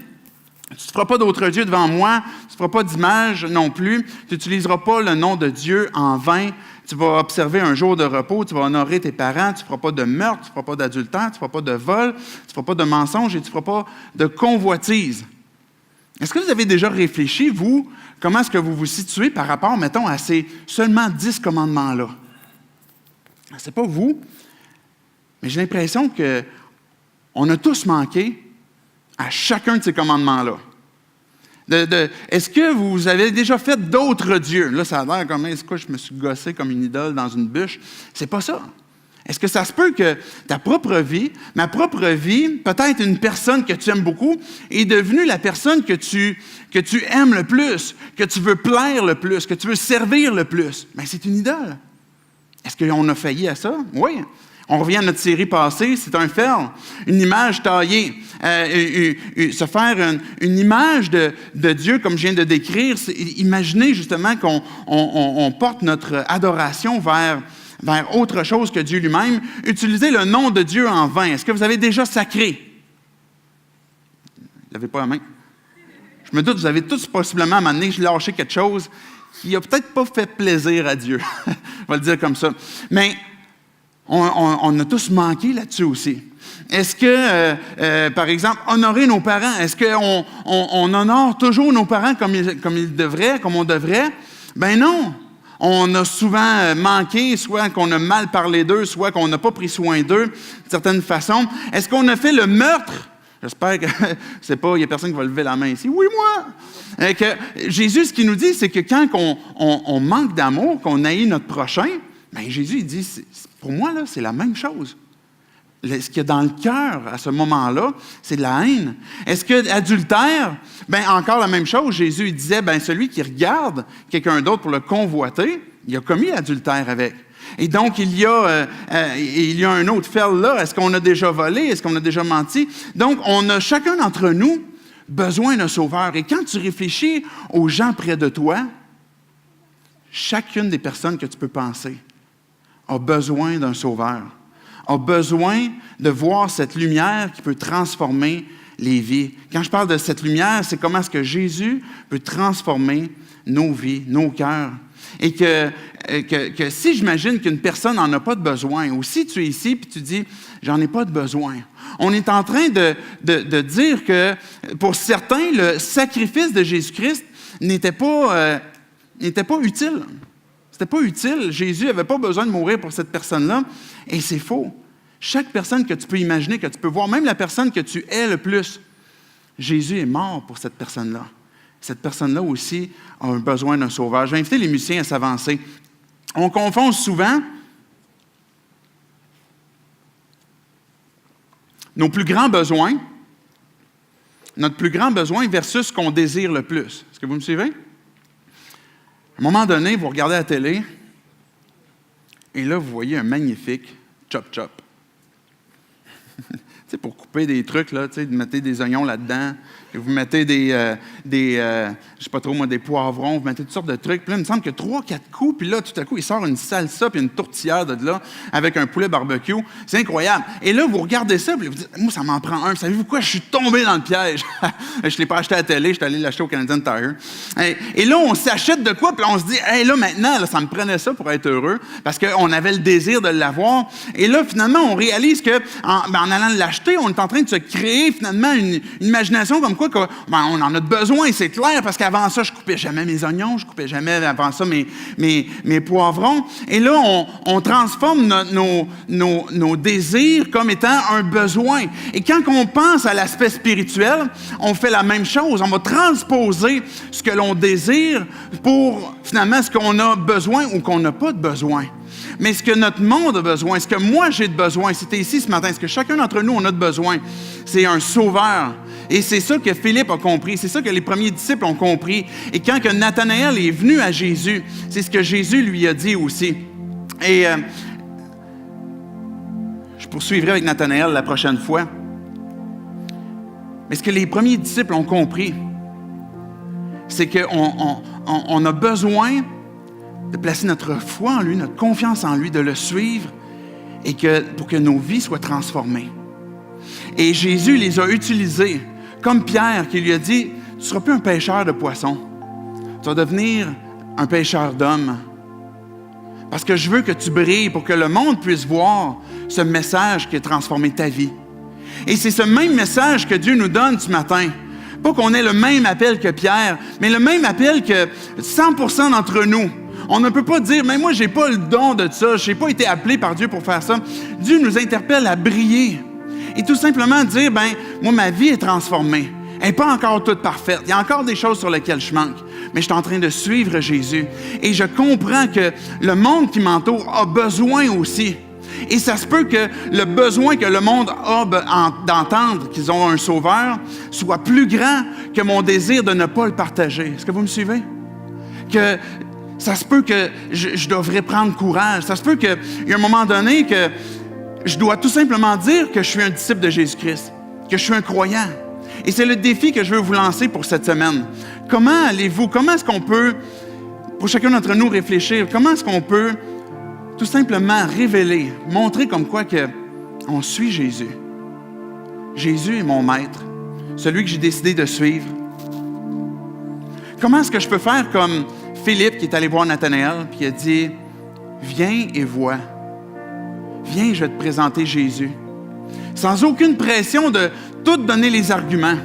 Tu ne feras pas d'autre Dieu devant moi, tu ne feras pas d'image non plus, tu n'utiliseras pas le nom de Dieu en vain, tu vas observer un jour de repos, tu vas honorer tes parents, tu ne feras pas de meurtre, tu ne feras pas d'adultère, tu ne feras pas de vol, tu ne feras pas de mensonge et tu ne feras pas de convoitise. Est-ce que vous avez déjà réfléchi, vous, comment est-ce que vous vous situez par rapport, mettons, à ces seulement 10 commandements-là? Ce n'est pas vous, mais j'ai l'impression qu'on a tous manqué à chacun de ces commandements-là. Est-ce que vous avez déjà fait d'autres dieux? Là, ça a l'air comme, est-ce que je me suis gossé comme une idole dans une bûche? C'est pas ça. Est-ce que ça se peut que ta propre vie, ma propre vie, peut-être une personne que tu aimes beaucoup, est devenue la personne que tu aimes le plus, que tu veux plaire le plus, que tu veux servir le plus? Bien, c'est une idole. Est-ce qu'on a failli à ça? Oui. On revient à notre série passée, c'est un ferme, une image taillée. Se faire une image de Dieu, comme je viens de décrire, imaginez justement qu'on porte notre adoration vers autre chose que Dieu lui-même. Utilisez le nom de Dieu en vain. Est-ce que vous avez déjà sacré? Levez pas la main. Je me doute, vous avez tous possiblement à un moment donné lâché quelque chose qui n'a peut-être pas fait plaisir à Dieu. On va le dire comme ça. Mais on a tous manqué là-dessus aussi. Est-ce que, par exemple, honorer nos parents, est-ce qu'on honore toujours nos parents comme ils devraient, comme on devrait? Ben non. On a souvent manqué, soit qu'on a mal parlé d'eux, soit qu'on n'a pas pris soin d'eux d'une certaine façon. Est-ce qu'on a fait le meurtre? J'espère que, c'est pas, il n'y a personne qui va lever la main ici. Oui, moi! Jésus, ce qu'il nous dit, c'est que quand on manque d'amour, qu'on haït notre prochain, bien Jésus, il dit, pour moi, là, c'est la même chose. Ce qu'il y a dans le cœur à ce moment-là, c'est de la haine. Est-ce que adultère? Bien, encore la même chose. Jésus, il disait, bien, celui qui regarde quelqu'un d'autre pour le convoiter, il a commis l'adultère avec. Et donc, il y a un autre fait là. Est-ce qu'on a déjà volé? Est-ce qu'on a déjà menti? Donc, on a chacun d'entre nous besoin d'un sauveur. Et quand tu réfléchis aux gens près de toi, chacune des personnes que tu peux penser a besoin d'un sauveur, a besoin de voir cette lumière qui peut transformer les vies. Quand je parle de cette lumière, c'est comment est-ce que Jésus peut transformer nos vies, nos cœurs. Et que si j'imagine qu'une personne n'en a pas de besoin, ou si tu es ici et tu dis « j'en ai pas de besoin », on est en train de dire que pour certains, le sacrifice de Jésus-Christ n'était pas utile. C'était pas utile. Jésus n'avait pas besoin de mourir pour cette personne-là. Et c'est faux. Chaque personne que tu peux imaginer, que tu peux voir, même la personne que tu hais le plus, Jésus est mort pour cette personne-là. Cette personne-là aussi a un besoin d'un sauveur. Je vais inviter les musiciens à s'avancer. On confond souvent nos plus grands besoins, notre plus grand besoin versus ce qu'on désire le plus. Est-ce que vous me suivez? À un moment donné, vous regardez la télé et là, vous voyez un magnifique chop-chop. Tu sais, pour couper des trucs, là, tu sais, vous mettez des oignons là-dedans, et vous mettez je sais pas trop moi, des poivrons, vous mettez toutes sortes de trucs. Puis là, il me semble que 3-4 coups, puis là, tout à coup, il sort une salsa puis une tourtière de là, avec un poulet barbecue. C'est incroyable. Et là, vous regardez ça, puis vous dites, moi, ça m'en prend un. Savez-vous quoi? Je suis tombé dans le piège. Je ne l'ai pas acheté à la télé, je suis allé l'acheter au Canadian Tire. Et là, on s'achète de quoi, puis on se dit, hey, là, maintenant, là, ça me prenait ça pour être heureux, parce qu'on avait le désir de l'avoir. Et là, finalement, on réalise que en allant l'acheter, on est en train de se créer, finalement, une imagination comme quoi qu'on on en a besoin, c'est clair, parce qu'avant ça, je coupais jamais mes oignons, je coupais jamais avant ça mes poivrons. Et là, on transforme nos désirs comme étant un besoin. Et quand on pense à l'aspect spirituel, on fait la même chose. On va transposer ce que l'on désire pour, finalement, ce qu'on a besoin ou qu'on n'a pas de besoin. Mais ce que notre monde a besoin, ce que moi j'ai de besoin, si tu es ici ce matin, ce que chacun d'entre nous on a de besoin, c'est un sauveur. Et c'est ça que Philippe a compris, c'est ça que les premiers disciples ont compris. Et quand que Nathanaël est venu à Jésus, c'est ce que Jésus lui a dit aussi. Et je poursuivrai avec Nathanaël la prochaine fois. Mais ce que les premiers disciples ont compris, c'est qu'on a besoin de placer notre foi en lui, notre confiance en lui, de le suivre et pour que nos vies soient transformées. Et Jésus les a utilisés, comme Pierre qui lui a dit, « Tu ne seras plus un pêcheur de poissons, tu vas devenir un pêcheur d'hommes. Parce que je veux que tu brilles pour que le monde puisse voir ce message qui a transformé ta vie. » Et c'est ce même message que Dieu nous donne ce matin. Pas qu'on ait le même appel que Pierre, mais le même appel que 100% d'entre nous. On ne peut pas dire, mais moi, je n'ai pas le don de ça, je n'ai pas été appelé par Dieu pour faire ça. Dieu nous interpelle à briller. Et tout simplement dire, moi, ma vie est transformée. Elle n'est pas encore toute parfaite. Il y a encore des choses sur lesquelles je manque. Mais je suis en train de suivre Jésus. Et je comprends que le monde qui m'entoure a besoin aussi. Et ça se peut que le besoin que le monde a d'entendre qu'ils ont un sauveur soit plus grand que mon désir de ne pas le partager. Est-ce que vous me suivez? Que ça se peut que je devrais prendre courage. Ça se peut qu'il y a un moment donné que je dois tout simplement dire que je suis un disciple de Jésus-Christ, que je suis un croyant. Et c'est le défi que je veux vous lancer pour cette semaine. Comment allez-vous? Comment est-ce qu'on peut, pour chacun d'entre nous, réfléchir? Comment est-ce qu'on peut tout simplement révéler, montrer comme quoi qu'on suit Jésus? Jésus est mon maître, celui que j'ai décidé de suivre. Comment est-ce que je peux faire comme Philippe qui est allé voir Nathanaël puis il a dit « Viens et vois. Viens, je vais te présenter Jésus. » Sans aucune pression de tout donner les arguments,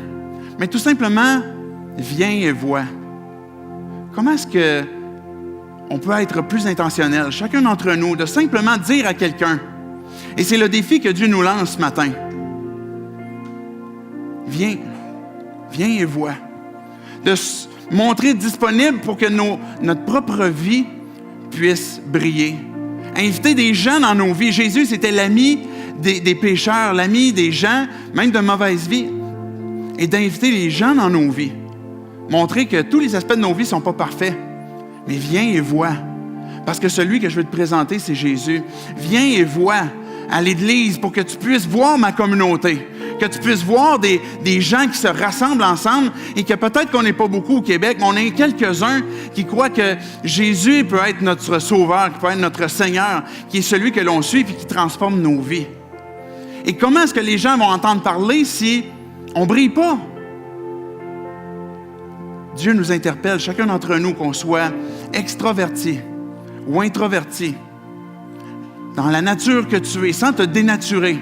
mais tout simplement « Viens et vois. » Comment est-ce qu'on peut être plus intentionnel, chacun d'entre nous, de simplement dire à quelqu'un, et c'est le défi que Dieu nous lance ce matin. Viens et vois. De se montrer disponible pour que notre propre vie puisse briller. Inviter des gens dans nos vies. Jésus, c'était l'ami des pécheurs, l'ami des gens, même de mauvaise vie. Et d'inviter les gens dans nos vies. Montrer que tous les aspects de nos vies ne sont pas parfaits. Mais viens et vois. Parce que celui que je veux te présenter, c'est Jésus. Viens et vois à l'Église pour que tu puisses voir ma communauté. Que tu puisses voir des gens qui se rassemblent ensemble et que peut-être qu'on n'est pas beaucoup au Québec, mais on est quelques-uns qui croient que Jésus peut être notre sauveur, qui peut être notre Seigneur, qui est celui que l'on suit et qui transforme nos vies. Et comment est-ce que les gens vont entendre parler si on ne brille pas? Dieu nous interpelle, chacun d'entre nous, qu'on soit extraverti ou introverti, dans la nature que tu es, sans te dénaturer.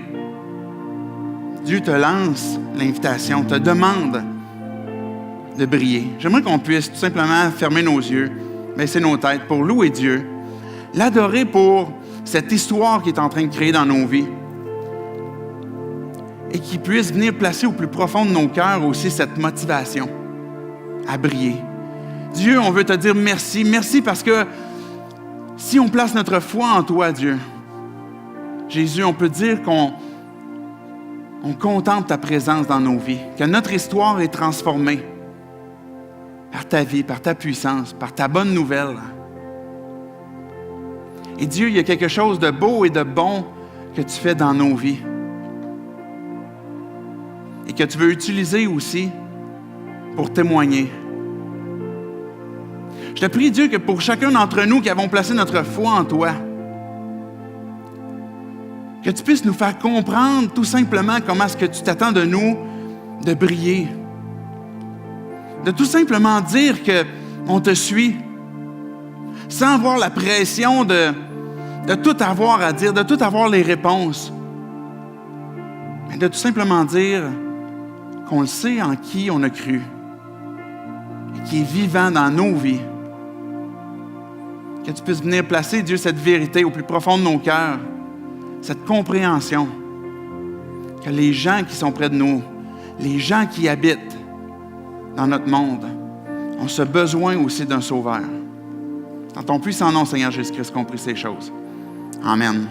Dieu te lance l'invitation, te demande de briller. J'aimerais qu'on puisse tout simplement fermer nos yeux, baisser nos têtes pour louer Dieu, l'adorer pour cette histoire qui est en train de créer dans nos vies et qui puisse venir placer au plus profond de nos cœurs aussi cette motivation à briller. Dieu, on veut te dire merci. Merci parce que si on place notre foi en toi, Dieu, Jésus, on peut dire qu'on contemple ta présence dans nos vies, que notre histoire est transformée par ta vie, par ta puissance, par ta bonne nouvelle. Et Dieu, il y a quelque chose de beau et de bon que tu fais dans nos vies et que tu veux utiliser aussi pour témoigner. Je te prie, Dieu, que pour chacun d'entre nous qui avons placé notre foi en toi, que tu puisses nous faire comprendre tout simplement comment est-ce que tu t'attends de nous de briller. De tout simplement dire qu'on te suit, sans avoir la pression de tout avoir à dire, de tout avoir les réponses. Mais de tout simplement dire, qu'on le sait en qui on a cru et qui est vivant dans nos vies. Que tu puisses venir placer, Dieu, cette vérité au plus profond de nos cœurs, cette compréhension que les gens qui sont près de nous, les gens qui habitent dans notre monde, ont ce besoin aussi d'un sauveur. Dans ton puissant nom, Seigneur Jésus-Christ, qu'on prie ces choses. Amen.